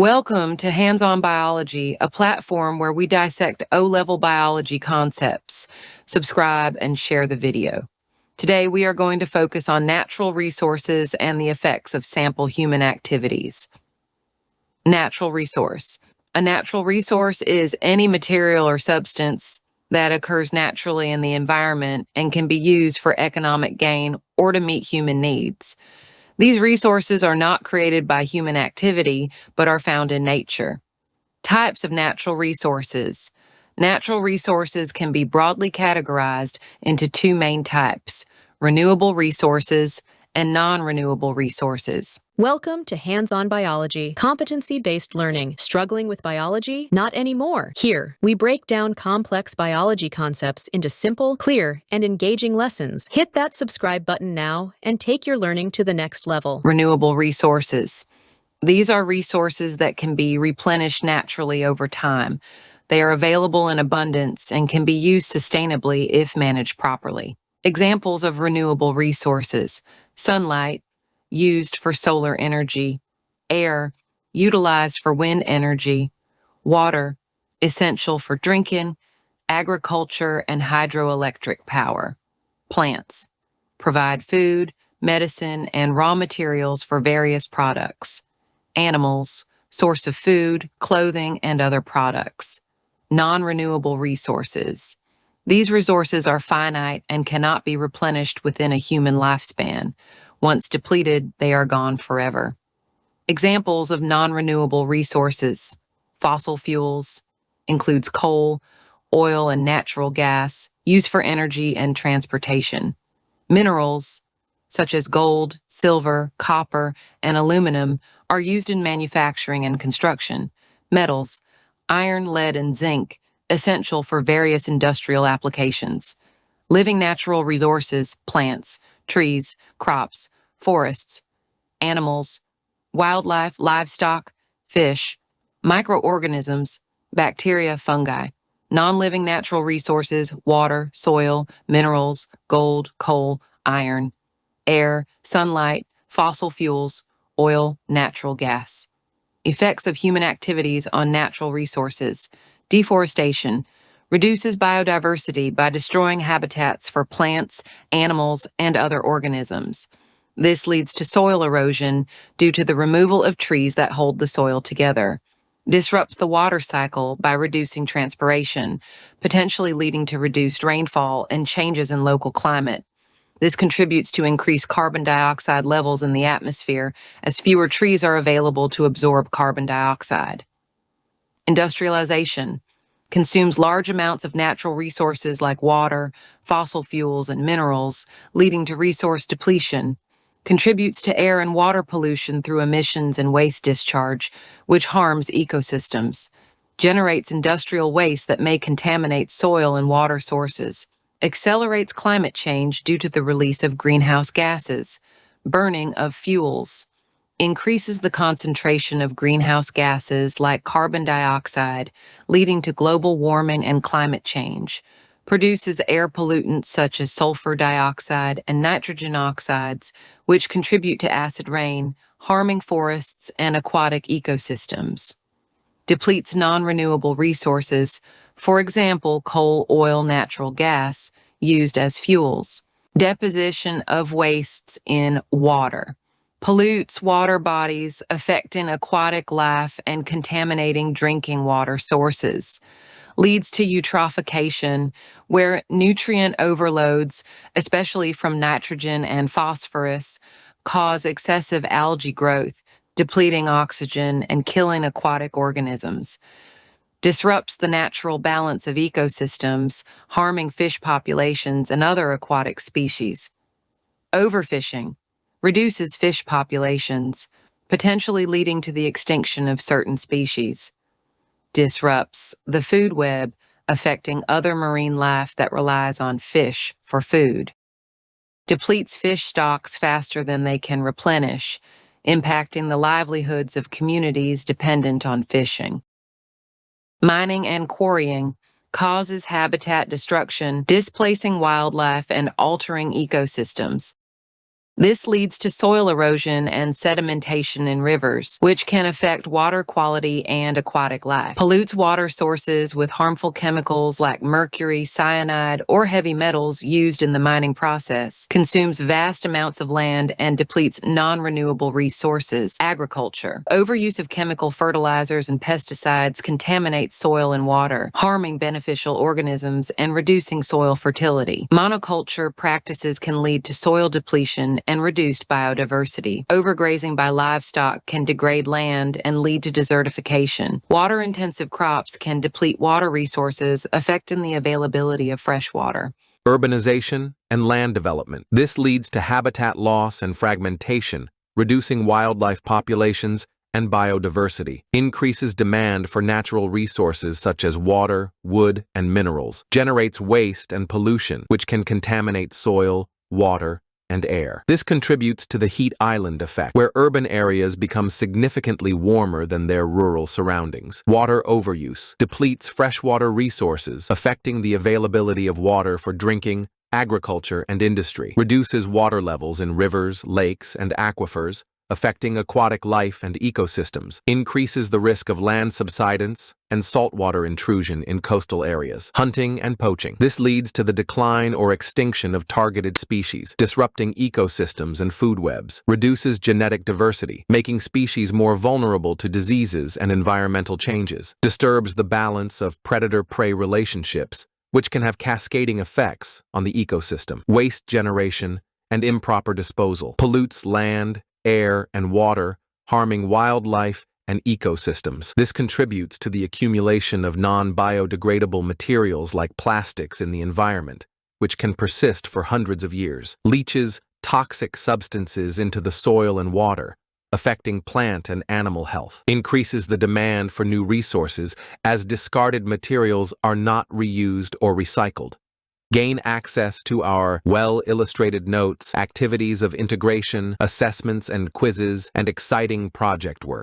Welcome to Hands-on Biology, a platform where we dissect O-level biology concepts. Subscribe and share the video. Today, we are going to focus on natural resources and the effects of sample human activities. Natural resource. A natural resource is any material or substance that occurs naturally in the environment and can be used for economic gain or to meet human needs. These resources are not created by human activity, but are found in nature. Types of natural resources. Natural resources can be broadly categorized into two main types: renewable resources and non-renewable resources. Welcome to Hands-on Biology, competency-based learning. Struggling with biology? Not anymore. Here, we break down complex biology concepts into simple, clear, and engaging lessons. Hit that subscribe button now and take your learning to the next level. Renewable resources. These are resources that can be replenished naturally over time. They are available in abundance and can be used sustainably if managed properly. Examples of renewable resources: sunlight, used for solar energy; air, utilized for wind energy; water, essential for drinking, agriculture, and hydroelectric power; plants, provide food, medicine, and raw materials for various products; animals, source of food, clothing, and other products. Non-renewable resources. These resources are finite and cannot be replenished within a human lifespan. Once depleted, they are gone forever. Examples of non-renewable resources: fossil fuels, includes coal, oil, and natural gas, used for energy and transportation. Minerals, such as gold, silver, copper, and aluminum, are used in manufacturing and construction. Metals, iron, lead, and zinc, essential for various industrial applications. Living natural resources: plants, trees, crops, forests; animals, wildlife, livestock, fish; microorganisms, bacteria, fungi; non-living natural resources: water, soil, minerals, gold, coal, iron; air, sunlight, fossil fuels, oil, natural gas. Effects of human activities on natural resources. Deforestation reduces biodiversity by destroying habitats for plants, animals, and other organisms. This leads to soil erosion due to the removal of trees that hold the soil together. Disrupts the water cycle by reducing transpiration, potentially leading to reduced rainfall and changes in local climate. This contributes to increased carbon dioxide levels in the atmosphere, as fewer trees are available to absorb carbon dioxide. Industrialization consumes large amounts of natural resources like water, fossil fuels, and minerals, leading to resource depletion. Contributes to air and water pollution through emissions and waste discharge, which harms ecosystems. Generates industrial waste that may contaminate soil and water sources. Accelerates climate change due to the release of greenhouse gases. Burning of fuels increases the concentration of greenhouse gases like carbon dioxide, leading to global warming and climate change. Produces air pollutants such as sulfur dioxide and nitrogen oxides, which contribute to acid rain, harming forests and aquatic ecosystems. Depletes non-renewable resources, for example, coal, oil, natural gas, used as fuels. Deposition of wastes in water. Pollutes water bodies, affecting aquatic life and contaminating drinking water sources. Leads to eutrophication, where nutrient overloads, especially from nitrogen and phosphorus, cause excessive algae growth, depleting oxygen and killing aquatic organisms. Disrupts the natural balance of ecosystems, harming fish populations and other aquatic species. Overfishing reduces fish populations, potentially leading to the extinction of certain species. Disrupts the food web, affecting other marine life that relies on fish for food. Depletes fish stocks faster than they can replenish, impacting the livelihoods of communities dependent on fishing. Mining and quarrying causes habitat destruction, displacing wildlife and altering ecosystems. This leads to soil erosion and sedimentation in rivers, which can affect water quality and aquatic life. Pollutes water sources with harmful chemicals like mercury, cyanide, or heavy metals used in the mining process. Consumes vast amounts of land and depletes non-renewable resources. Agriculture. Overuse of chemical fertilizers and pesticides contaminates soil and water, harming beneficial organisms and reducing soil fertility. Monoculture practices can lead to soil depletion and reduced biodiversity. Overgrazing by livestock can degrade land and lead to desertification. Water-intensive crops can deplete water resources, affecting the availability of fresh water. Urbanization and land development. This leads to habitat loss and fragmentation, reducing wildlife populations and biodiversity, increases demand for natural resources such as water, wood, and minerals, generates waste and pollution, which can contaminate soil, water, and air. This contributes to the heat island effect, where urban areas become significantly warmer than their rural surroundings. Water overuse depletes freshwater resources, affecting the availability of water for drinking, agriculture, and industry, reduces water levels in rivers, lakes, and aquifers, affecting aquatic life and ecosystems, increases the risk of land subsidence and saltwater intrusion in coastal areas. Hunting and poaching. This leads to the decline or extinction of targeted species, disrupting ecosystems and food webs, reduces genetic diversity, making species more vulnerable to diseases and environmental changes, disturbs the balance of predator-prey relationships, which can have cascading effects on the ecosystem. Waste generation and improper disposal pollutes land, air, and water, harming wildlife and ecosystems. This contributes to the accumulation of non-biodegradable materials like plastics in the environment, which can persist for hundreds of years. Leaches toxic substances into the soil and water, affecting plant and animal health. Increases the demand for new resources as discarded materials are not reused or recycled. Gain access to our well-illustrated notes, activities of integration, assessments and quizzes, and exciting project work.